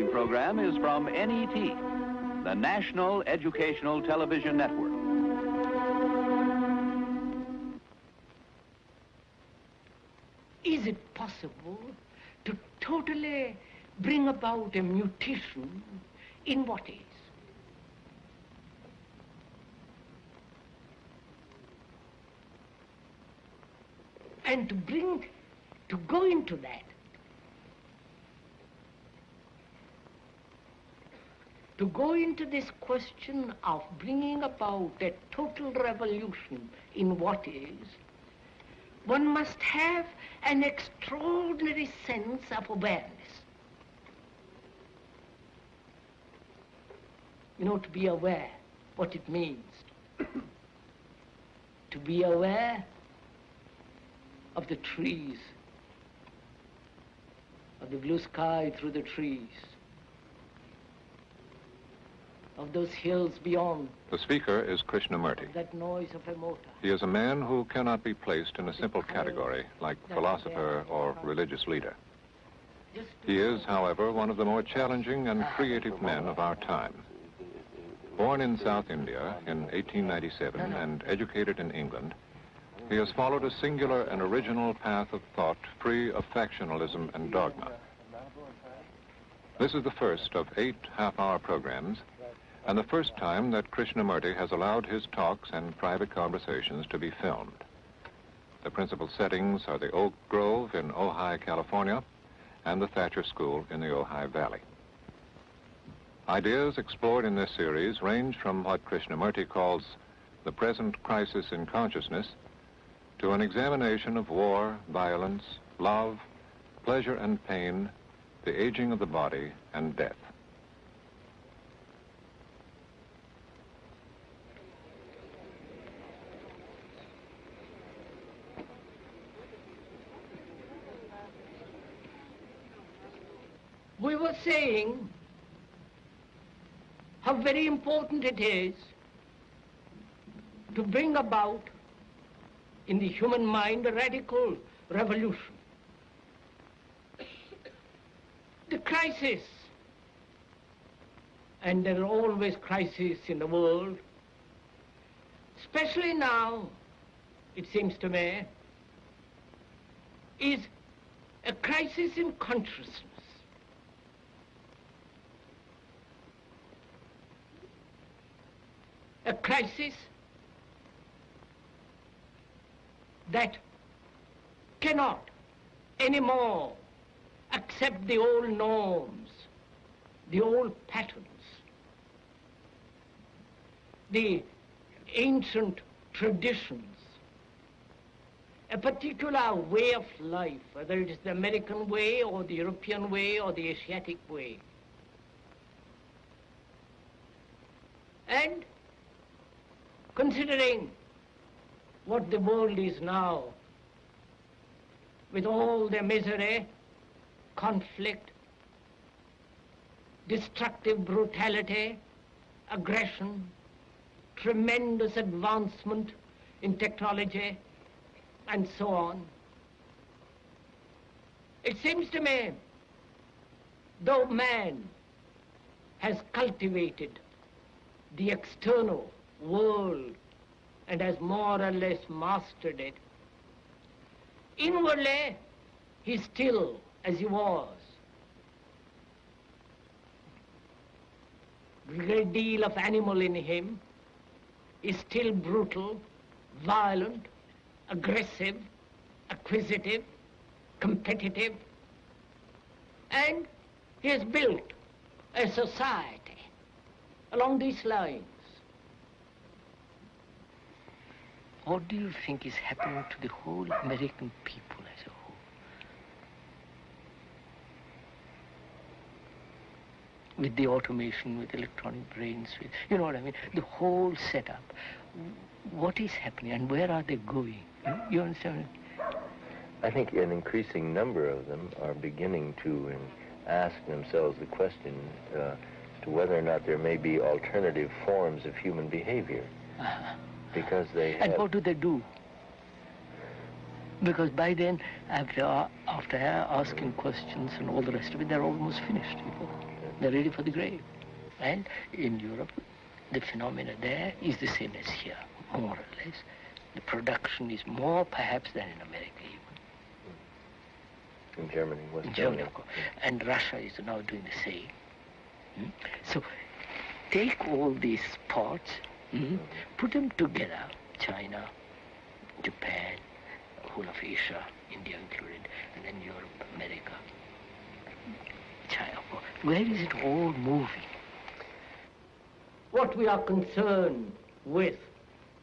following program is from NET, the National Educational Television Network. Is it possible to totally bring about a mutation in what is? And to go into that, to go into this question of bringing about a total revolution in what is, one must have an extraordinary sense of awareness. You know, to be aware what it means. To be aware of the trees, of the blue sky through the trees, of those hills beyond. The speaker is Krishnamurti. That noise of a motor. He is a man who cannot be placed in a simple category like philosopher or religious leader. He is, however, one of the more challenging and creative men of our time. Born in South India in 1897 and educated in England, he has followed a singular and original path of thought free of factionalism and dogma. This is the first of 8 half-hour programs, and the first time that Krishnamurti has allowed his talks and private conversations to be filmed. The principal settings are the Oak Grove in Ojai, California, and the Thatcher School in the Ojai Valley. Ideas explored in this series range from what Krishnamurti calls the present crisis in consciousness to an examination of war, violence, love, pleasure and pain, the aging of the body, and death. We were saying how very important it is to bring about in the human mind a radical revolution. The crisis, and there are always crises in the world, especially now, it seems to me, is a crisis in consciousness. A crisis that cannot anymore accept the old norms, the old patterns, the ancient traditions, a particular way of life, whether it is the American way or the European way or the Asiatic way. And considering what the world is now, with all the misery, conflict, destructive brutality, aggression, tremendous advancement in technology, and so on, it seems to me, though man has cultivated the external world and has more or less mastered it, inwardly he's still as he was. A great deal of animal in him is still brutal, violent, aggressive, acquisitive, competitive, and he has built a society along these lines. What do you think is happening to the whole American people as a whole? With the automation, with electronic brains, with, you know what I mean? The whole setup. What is happening and where are they going? You understand? I think an increasing number of them are beginning to ask themselves the question as to whether or not there may be alternative forms of human behavior. Because they have... And what do they do? Because by then, after asking questions and all the rest of it, they're almost finished, you know. Yes. They're ready for the grave. And in Europe, the phenomena there is the same as here, more or less. The production is more perhaps than in America even. In Germany, West In Germany, Germany. of course. And Russia is now doing the same. So take all these parts, put them together, China, Japan, whole of Asia, India included, and then Europe, America, China. Where is it all moving? What we are concerned with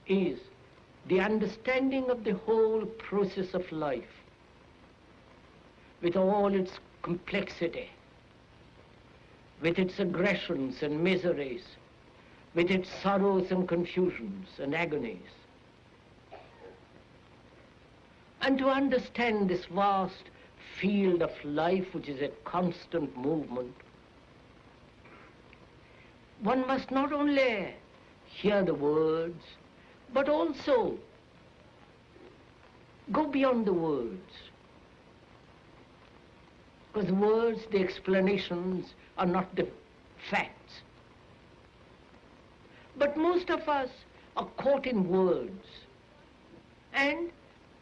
is the understanding of the whole process of life, with all its complexity, with its aggressions and miseries, with its sorrows and confusions and agonies. And to understand this vast field of life, which is a constant movement, one must not only hear the words, but also go beyond the words. Because the words, the explanations, are not the facts. But most of us are caught in words. And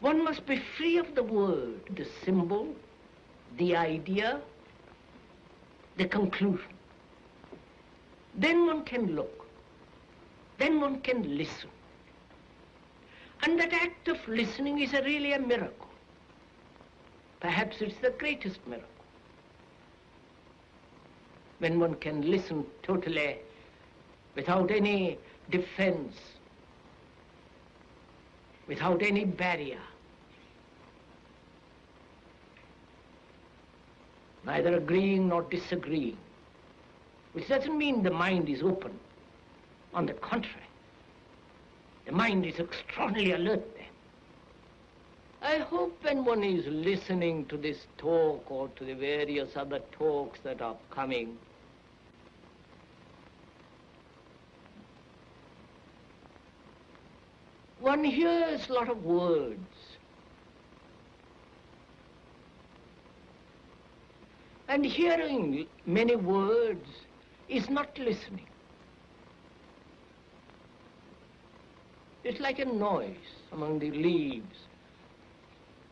one must be free of the word, the symbol, the idea, the conclusion. Then one can look. Then one can listen. And that act of listening is really a miracle. Perhaps it's the greatest miracle. When one can listen totally, without any defense, without any barrier, neither agreeing nor disagreeing, which doesn't mean the mind is open. On the contrary, the mind is extraordinarily alert then. I hope when one is listening to this talk or to the various other talks that are coming, one hears a lot of words. And hearing many words is not listening. It's like a noise among the leaves.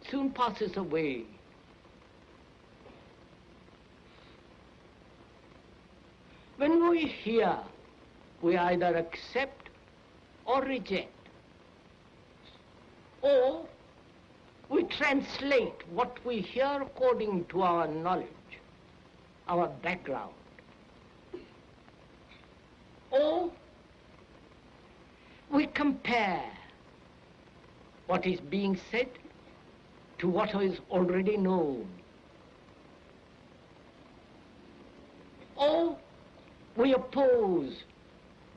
Soon passes away. When we hear, we either accept or reject. Or we translate what we hear according to our knowledge, our background. Or we compare what is being said to what is already known. Or we oppose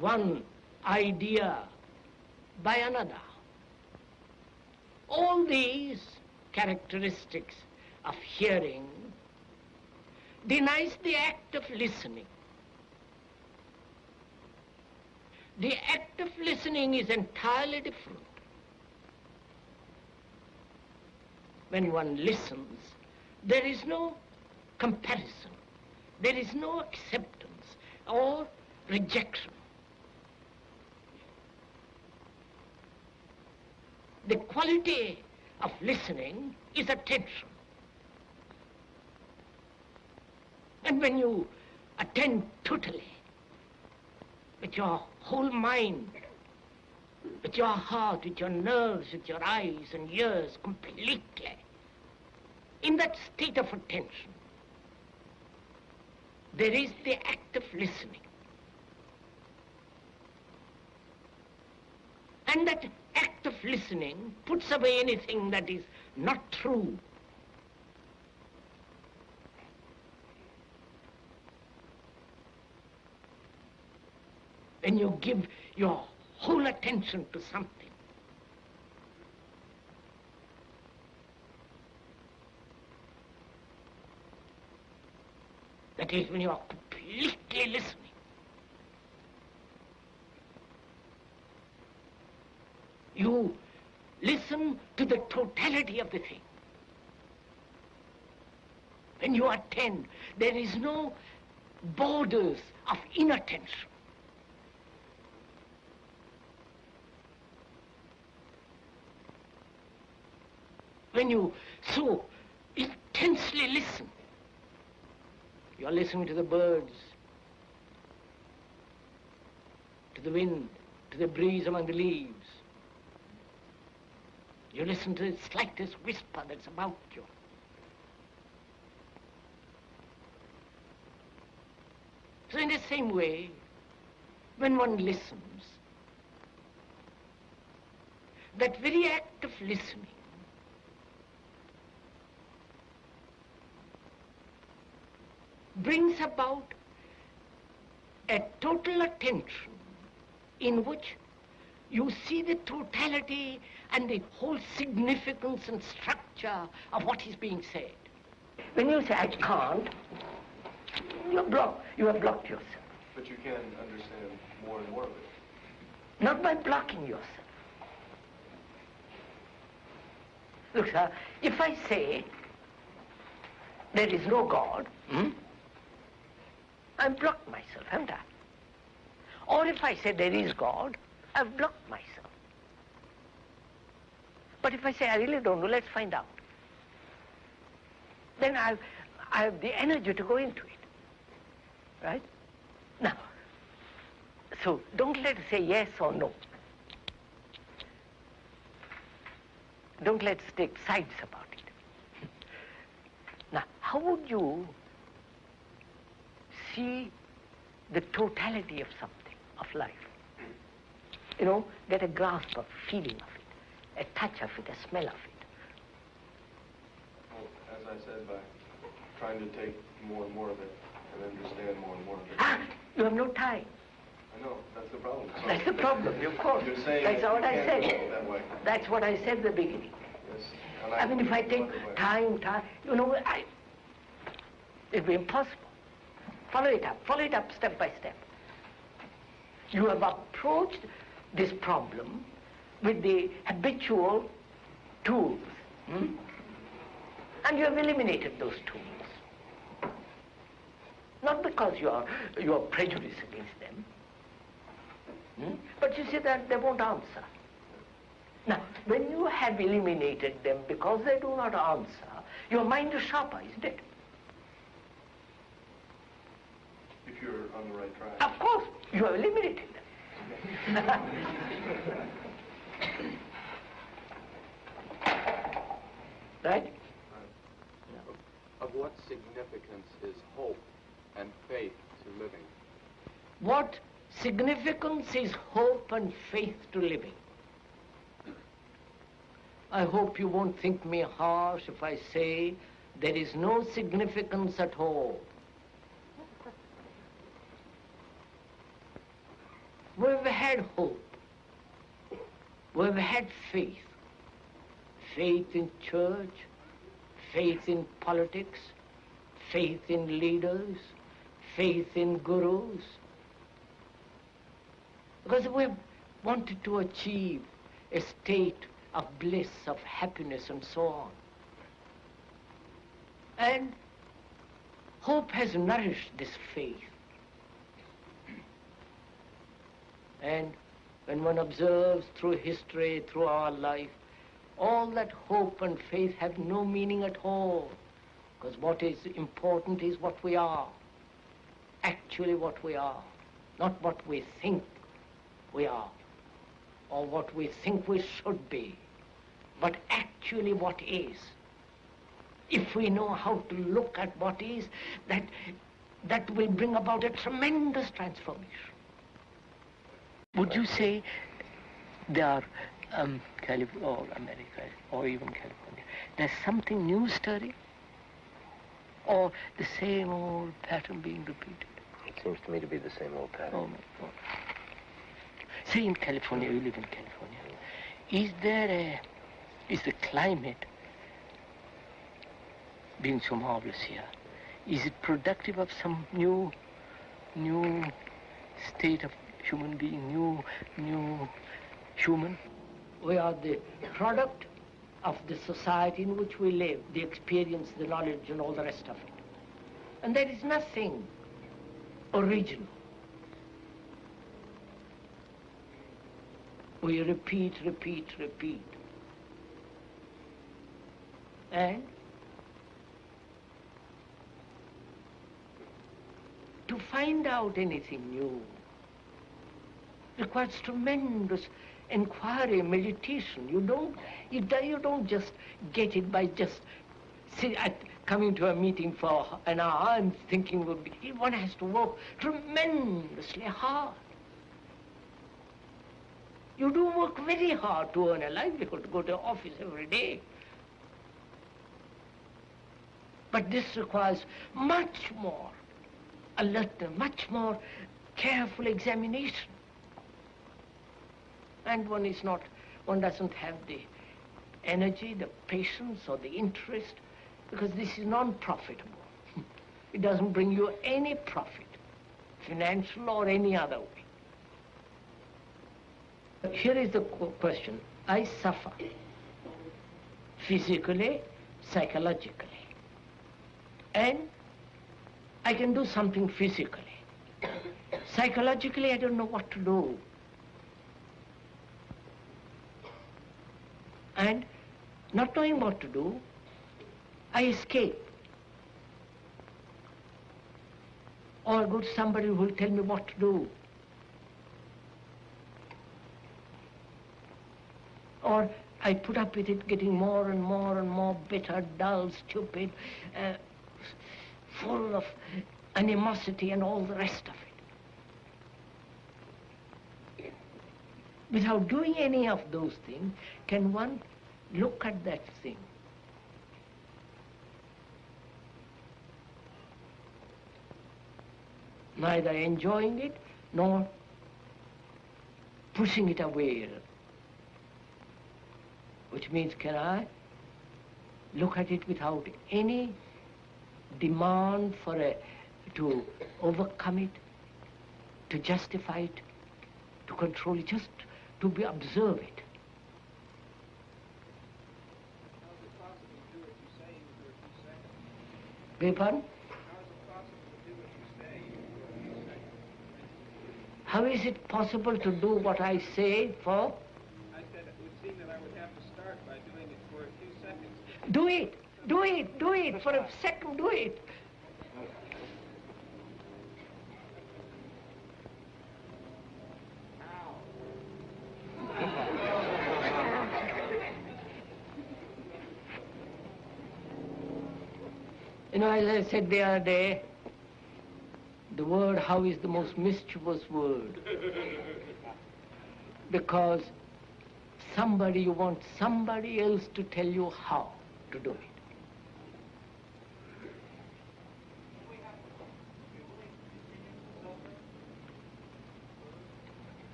one idea by another. All these characteristics of hearing denies the act of listening. The act of listening is entirely different. When one listens, there is no comparison, there is no acceptance or rejection. The quality of listening is attention. And when you attend totally, with your whole mind, with your heart, with your nerves, with your eyes and ears completely, in that state of attention, there is the act of listening. And that act of listening puts away anything that is not true. When you give your whole attention to something, that is when you are completely listening. You listen to the totality of the thing. When you attend, there is no borders of inattention. When you so intensely listen, you're listening to the birds, to the wind, to the breeze among the leaves. You listen to the slightest whisper that's about you. So in the same way, when one listens, that very act of listening brings about a total attention in which you see the totality and the whole significance and structure of what is being said. When you say, I can't, you have blocked yourself. But you can understand more and more of it. Not by blocking yourself. Look, sir, if I say there is no God, I've blocked myself, haven't I? Or if I say there is God, I've blocked myself. But if I say I really don't know, let's find out. Then I have the energy to go into it. Right? Now, so don't let's say yes or no. Don't let's take sides about it. Now, how would you see the totality of something, of life? You know, get a grasp of, feeling of it, a touch of it, a smell of it. Well, as I said, by trying to take more and more of it and understand more and more of it. Ah, you have no time. I know, that's the problem. So That's the problem, of course. You're saying that's that what I said. that way. That's what I said at the beginning. Yes. I mean, if I take time, you know, it'd be impossible. Follow it up step by step. You have approached this problem with the habitual tools, and you have eliminated those tools. Not because you are prejudiced against them, but you see that they won't answer. Now, when you have eliminated them because they do not answer, your mind is sharper, isn't it? If you're on the right track. Of course, you have eliminated them. Right? Of what significance is hope and faith to living? What significance is hope and faith to living? I hope you won't think me harsh if I say there is no significance at all. We've had hope. We've had faith. Faith in church, faith in politics, faith in leaders, faith in gurus. Because we've wanted to achieve a state of bliss, of happiness, and so on. And hope has nourished this faith. And when one observes through history, through our life, all that hope and faith have no meaning at all. Because what is important is what we are. Actually what we are. Not what we think we are. Or what we think we should be. But actually what is. If we know how to look at what is, that will bring about a tremendous transformation. Would you say there are, California or America or even California, there's something new stirring? Or the same old pattern being repeated? It seems to me to be the same old pattern. Oh my God. Say in California, you live in California. Is the climate being so marvelous here? Is it productive of some new state of human being, new human? We are the product of the society in which we live, the experience, the knowledge, and all the rest of it. And there is nothing original. We repeat, repeat, repeat. And to find out anything new requires tremendous inquiry, meditation. You don't just get it by just coming to a meeting for an hour and thinking would be. One has to work tremendously hard. You do work very hard to earn a livelihood, to go to office every day. But this requires much more alertness, much more careful examination. And one doesn't have the energy, the patience, or the interest, because this is non-profitable. It doesn't bring you any profit, financial or any other way. Here is the question. I suffer physically, psychologically, and I can do something physically. Psychologically, I don't know what to do. And not knowing what to do, I escape. Or go to somebody who will tell me what to do. Or I put up with it, getting more and more and more bitter, dull, stupid, full of animosity and all the rest of it. Without doing any of those things, can one look at that thing? Neither enjoying it, nor pushing it away. Which means, can I look at it without any demand to overcome it, to justify it, to control it, just to observe it? Beg pardon? How is it possible to do what I say for? I said it would seem that I would have to start by doing it for a few seconds. Do it, do it, do it, for a second, do it. You know, as I said the other day, the word how is the most mischievous word. Because you want somebody else to tell you how to do it.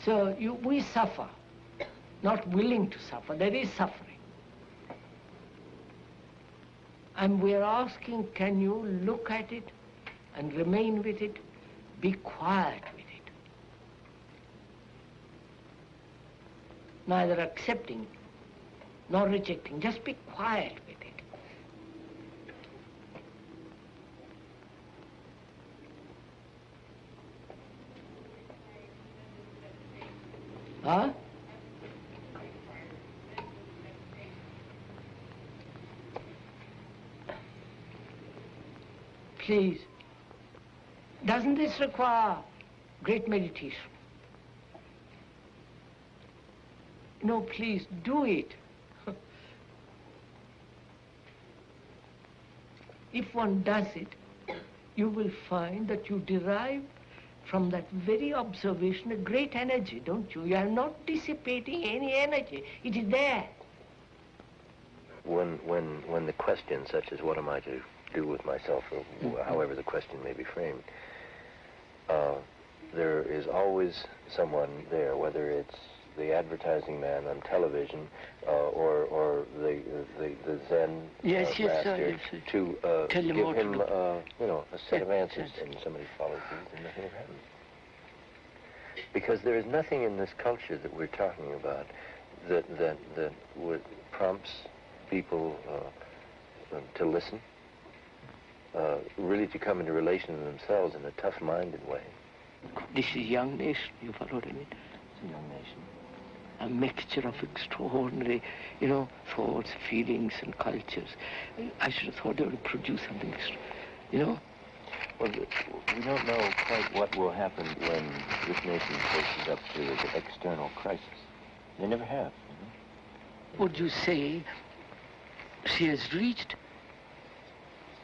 So we suffer, not willing to suffer. There is suffering. And we're asking, can you look at it and remain with it, be quiet with it? Neither accepting nor rejecting, just be quiet with it. Huh? Please, doesn't this require great meditation? No, please, do it. If one does it, you will find that you derive from that very observation a great energy, don't you? You are not dissipating any energy. It is there. When the question, such as what am I to do with myself, or however the question may be framed, there is always someone there, whether it's the advertising man on television or the Zen master, to give him a set of answers, and somebody follows these and nothing will happen. Because there is nothing in this culture that we're talking about that prompts people to listen, really to come into relation to themselves in a tough-minded way. This is a young nation, you follow what I mean? It's a young nation. A mixture of extraordinary, thoughts, feelings, and cultures. I should have thought they would produce something, Well, we don't know quite what will happen when this nation faces up to the external crisis. They never have. Would you say she has reached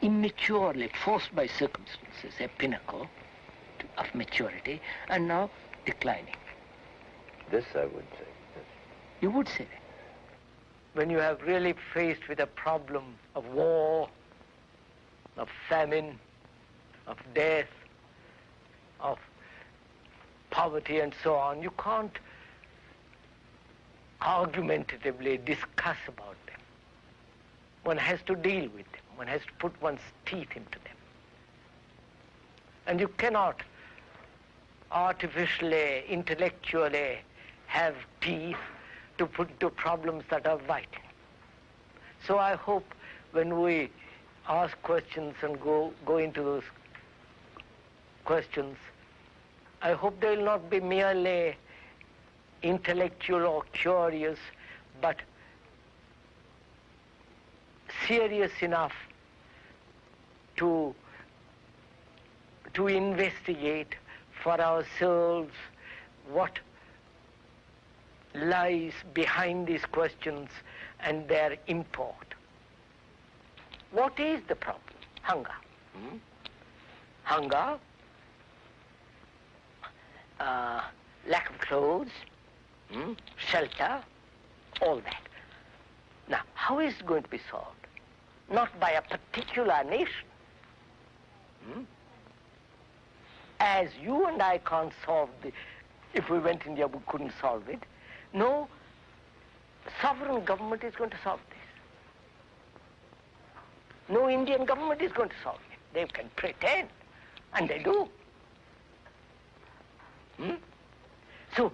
immaturely, forced by circumstances, a pinnacle of maturity, and now declining? This I would say. Yes. You would say that. When you have really faced with a problem of war, of famine, of death, of poverty and so on, you can't argumentatively discuss about them. One has to deal with them. One has to put one's teeth into them. And you cannot artificially, intellectually have teeth to put into problems that are vital. So I hope when we ask questions and go into those questions, I hope they will not be merely intellectual or curious, but serious enough to investigate for ourselves what lies behind these questions and their import. What is the problem? Hunger. Hunger, lack of clothes, shelter, all that. Now, how is it going to be solved? Not by a particular nation. As you and I can't solve if we went in there, we couldn't solve it. No, sovereign government is going to solve this. No Indian government is going to solve it. They can pretend, and they do. So,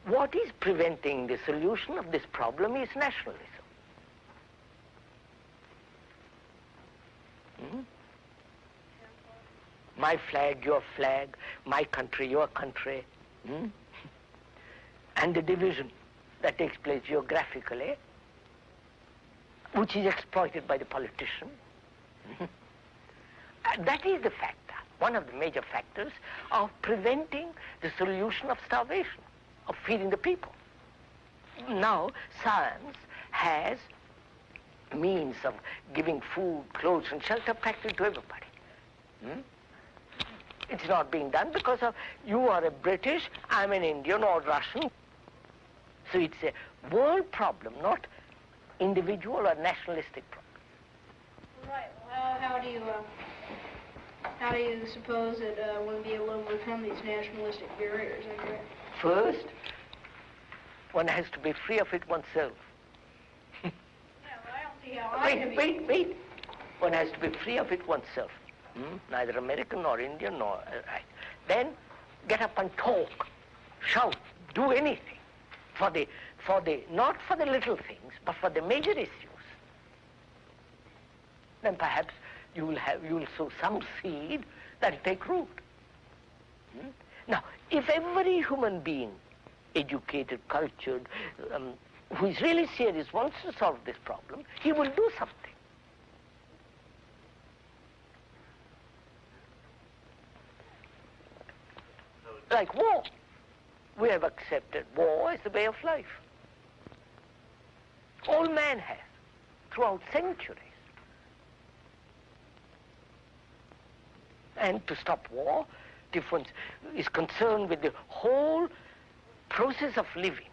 what is preventing the solution of this problem is nationalism. My flag, your flag, my country, your country, and the division that takes place geographically, which is exploited by the politician. That is the factor, one of the major factors of preventing the solution of starvation, of feeding the people. Now, science has means of giving food, clothes, and shelter practically to everybody. It's not being done because of you are a British, I'm an Indian or Russian. So it's a world problem, not individual or nationalistic problem. Right. Well, how do you suppose that one will be able to overcome these nationalistic barriers? First, one has to be free of it oneself. I don't see how Wait. One has to be free of it oneself. Neither American nor Indian nor... right. Then get up and talk, shout, do anything not for the little things, but for the major issues. Then perhaps you will sow some seed that will take root. Now, if every human being, educated, cultured, who is really serious, wants to solve this problem, he will do something. Like war. We have accepted war as the way of life. All man has, throughout centuries. And to stop war, difference is concerned with the whole process of living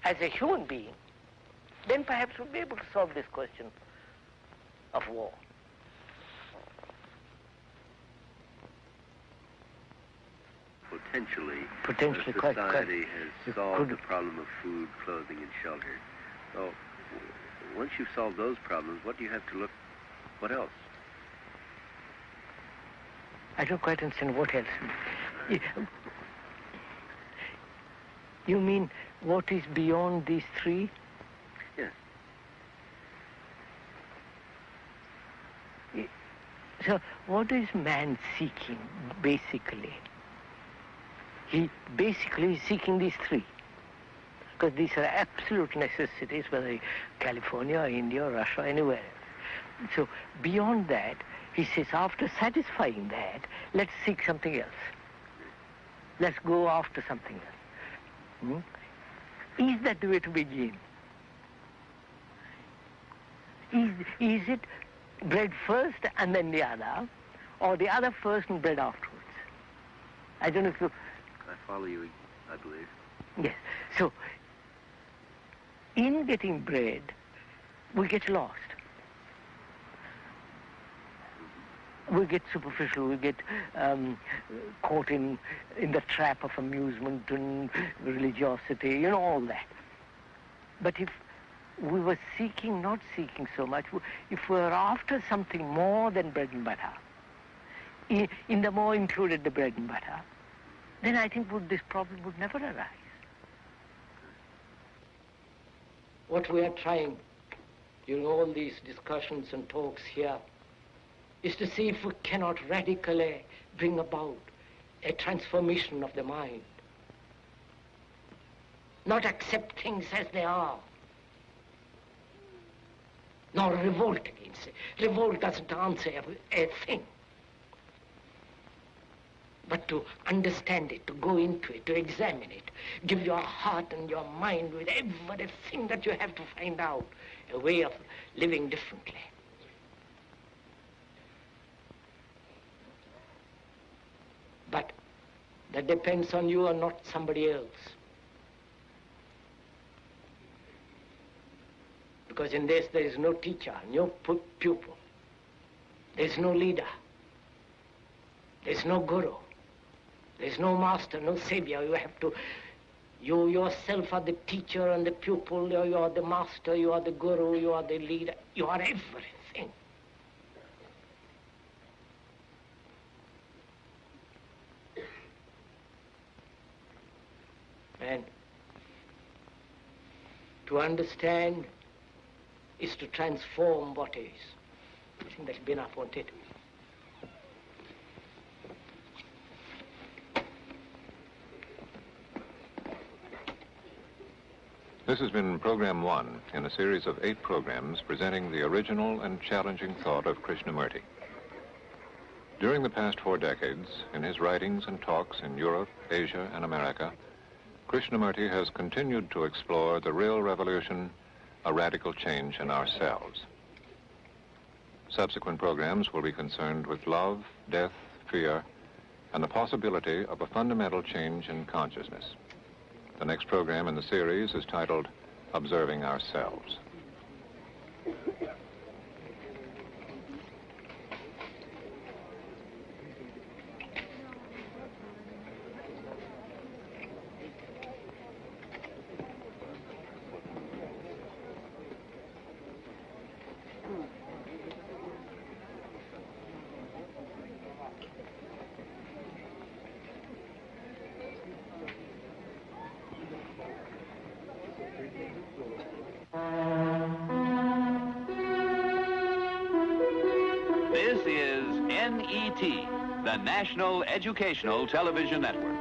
as a human being. Then perhaps we'll be able to solve this question of war. Potentially, society has solved the problem of food, clothing, and shelter. So, once you've solved those problems, what else? I don't quite understand what else. You mean what is beyond these three? Yes. So what is man seeking, basically? He basically is seeking these three, because these are absolute necessities, whether California, or India, or Russia, anywhere else. So beyond that, he says, after satisfying that, let's seek something else. Let's go after something else. Is that the way to begin? Is it bread first and then the other, or the other first and bread afterwards? I don't know if you... I follow you, I believe. Yes. So, in getting bread, we get lost. We get superficial, we get caught in the trap of amusement and religiosity, you know, all that. But if we were not seeking so much, if we were after something more than bread and butter, in the more included the bread and butter, then I think this problem would never arise. What we are trying during all these discussions and talks here is to see if we cannot radically bring about a transformation of the mind. Not accept things as they are, nor revolt against it. Revolt doesn't answer a thing. But to understand it, to go into it, to examine it, give your heart and your mind with everything that you have to find out, a way of living differently. But that depends on you and not somebody else. Because in this there is no teacher, no pupil. There is no leader. There is no guru. There is no master, no savior. You yourself are the teacher and the pupil. You are the master, you are the guru, you are the leader. You are everything. And to understand is to transform what is. I think that's been enough, won't it? This has been Program 1 in a series of 8 programs presenting the original and challenging thought of Krishnamurti. During the past 4 decades, in his writings and talks in Europe, Asia, and America, Krishnamurti has continued to explore the real revolution, a radical change in ourselves. Subsequent programs will be concerned with love, death, fear, and the possibility of a fundamental change in consciousness. The next program in the series is titled Observing Ourselves. This is NET, the National Educational Television Network.